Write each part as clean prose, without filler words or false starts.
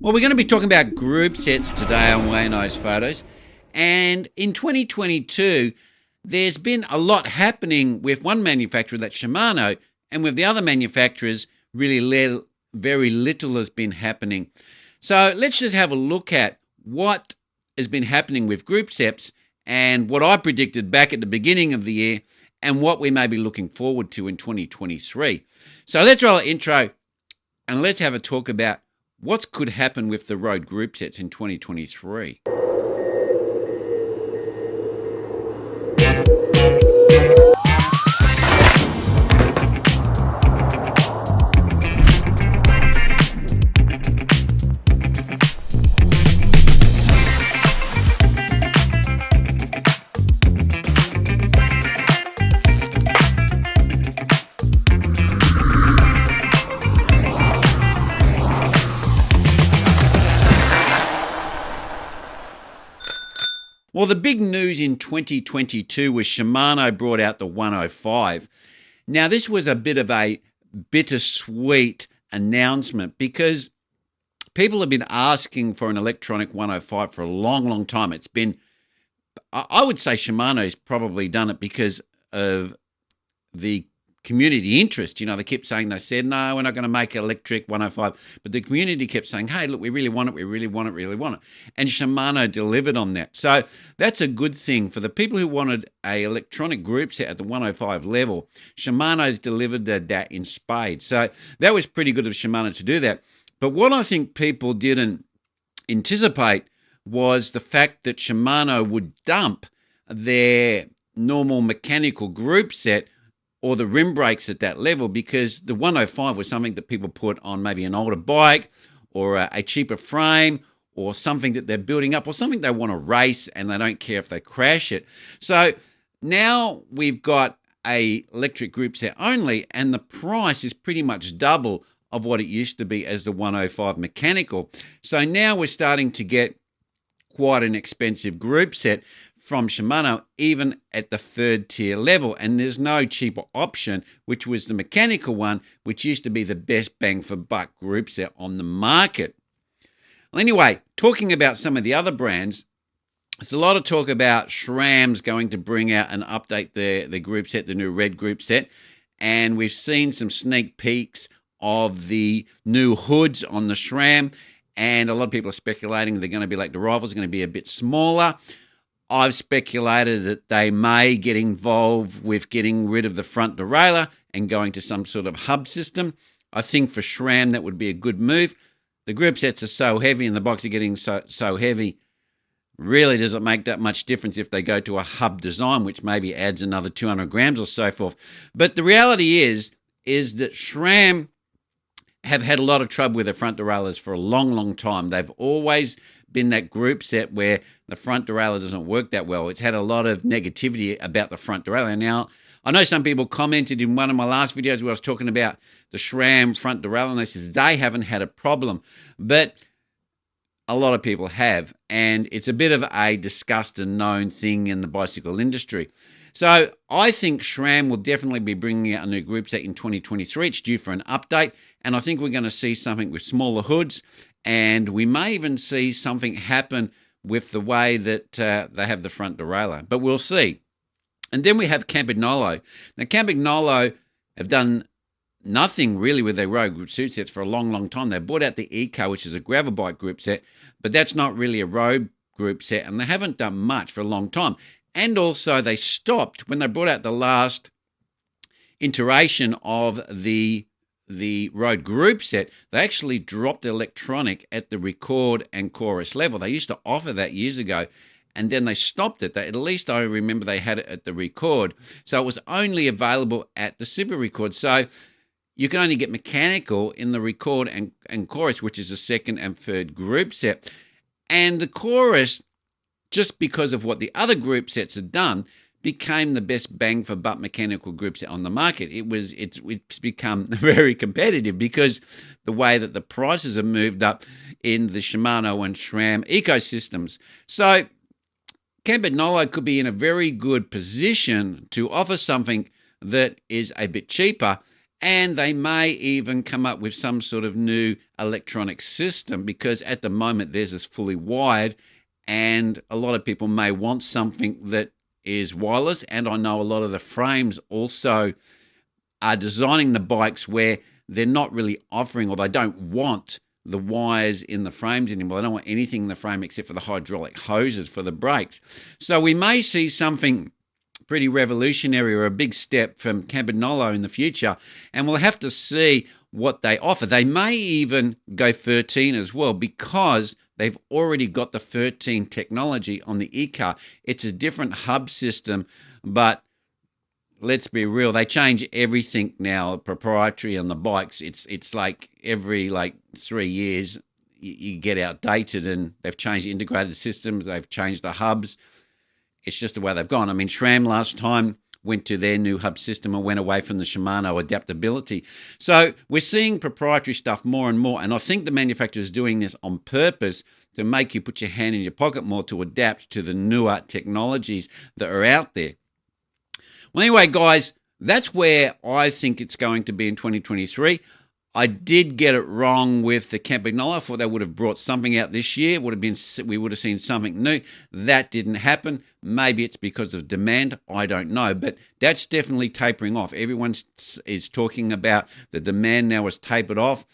Well, we're going to be talking about group sets today on Waynos Fotos. And in 2022, there's been a lot happening with one manufacturer, that's Shimano, and with the other manufacturers, really very little has been happening. So let's just have a look at what has been happening with group sets and what I predicted back at the beginning of the year and what we may be looking forward to in 2023. So let's roll an intro and let's have a talk about what could happen with the road group sets in 2023. Well, the big news in 2022 was Shimano brought out the 105. Now, this was a bit of a bittersweet announcement because people have been asking for an electronic 105 for a long time. It's been, I would say Shimano's probably done it because of the community interest. You know, they kept saying, they said, no, we're not going to make electric 105. But the community kept saying, hey, look, we really want it. And Shimano delivered on that. So that's a good thing for the people who wanted a electronic group set at the 105 level. Shimano's delivered that in spades. So that was pretty good of Shimano to do that. But what I think people didn't anticipate was the fact that Shimano would dump their normal mechanical group set or the rim brakes at that level, because the 105 was something that people put on maybe an older bike or a cheaper frame or something that they're building up or something they want to race and they don't care if they crash it. So now we've got a electric group set only, and the price is pretty much double of what it used to be as the 105 mechanical. So now we're starting to get quite an expensive group set from Shimano, even at the third tier level. And there's no cheaper option, which was the mechanical one, which used to be the best bang for buck group set on the market. Well, anyway, talking about some of the other brands, there's a lot of talk about SRAM's going to bring out and update the group set, the new red group set. And we've seen some sneak peeks of the new hoods on the SRAM. And a lot of people are speculating they're going to be like the rifles, going to be a bit smaller. I've speculated that they may get involved with getting rid of the front derailleur and going to some sort of hub system. I think for SRAM that would be a good move. The group sets are so heavy and the bikes are getting so heavy, really doesn't make that much difference if they go to a hub design, which maybe adds another 200 grams or so forth. But the reality is that SRAM have had a lot of trouble with their front derailleurs for a long time. They've always been that group set where the front derailleur doesn't work that well. It's had a lot of negativity about the front derailleur. Now, I know some people commented in one of my last videos where I was talking about the SRAM front derailleur, and they says they haven't had a problem, but a lot of people have, and it's a bit of a discussed and known thing in the bicycle industry. So I think SRAM will definitely be bringing out a new group set in 2023. It's due for an update, and I think we're going to see something with smaller hoods, and we may even see something happen with the way that they have the front derailleur, but we'll see. And then we have Campagnolo. Now, Campagnolo have done nothing really with their road group sets for a long time. They brought out the Eco, which is a gravel bike group set, but that's not really a road group set, and they haven't done much for a long time. And also they stopped when they brought out the last iteration of the road group set. They actually dropped the electronic at the record and chorus level. They used to offer that years ago, and then they stopped it. At least I remember they had it at the record. So it was only available at the super record. So you can only get mechanical in the record and chorus, which is the second and third group set. And the chorus, just because of what the other group sets had done, became the best bang for buck mechanical group set on the market. It's become very competitive because the way that the prices have moved up in the Shimano and SRAM ecosystems. So Campagnolo could be in a very good position to offer something that is a bit cheaper And they may even come up with some sort of new electronic system, because at the moment theirs is fully wired, and a lot of people may want something that is wireless. And I know a lot of the frames also are designing the bikes where they're not really offering, or they don't want the wires in the frames anymore. They don't want anything in the frame except for the hydraulic hoses for the brakes. So we may see something pretty revolutionary or a big step from Campagnolo in the future, and we'll have to see what they offer. They may even go 13 as well, because they've already got the 13 technology on the e-car. It's a different hub system, but let's be real, they change everything now, proprietary on the bikes. It's like every 3 years you get outdated, and they've changed integrated systems, they've changed the hubs. It's just the way they've gone. I mean, SRAM last time went to their new hub system and went away from the Shimano adaptability. So we're seeing proprietary stuff more and more, and I think the manufacturer is doing this on purpose to make you put your hand in your pocket more, to adapt to the newer technologies that are out there. Well, anyway, guys, that's where I think it's going to be in 2023. I did get it wrong with the Campagnolo. I thought they would have brought something out this year. We would have seen something new. That didn't happen. Maybe it's because of demand. I don't know. But that's definitely tapering off. Everyone is talking about the demand now has tapered off,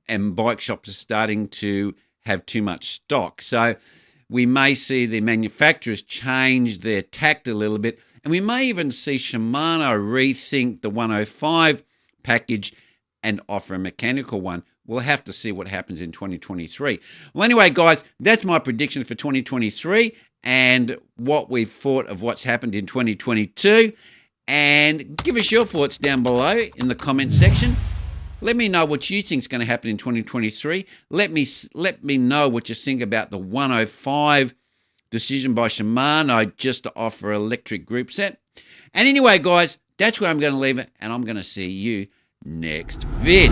and bike shops are starting to have too much stock. So we may see the manufacturers change their tact a little bit, and we may even see Shimano rethink the 105 package and offer a mechanical one. We'll have to see what happens in 2023. Well, anyway, guys, that's my prediction for 2023 and what we've thought of what's happened in 2022. And give us your thoughts down below in the comment section. Let me know what you think is going to happen in 2023. Let me know what you think about the 105 decision by Shimano just to offer electric group set. And anyway, guys, that's where I'm going to leave it, and I'm going to see you next vid.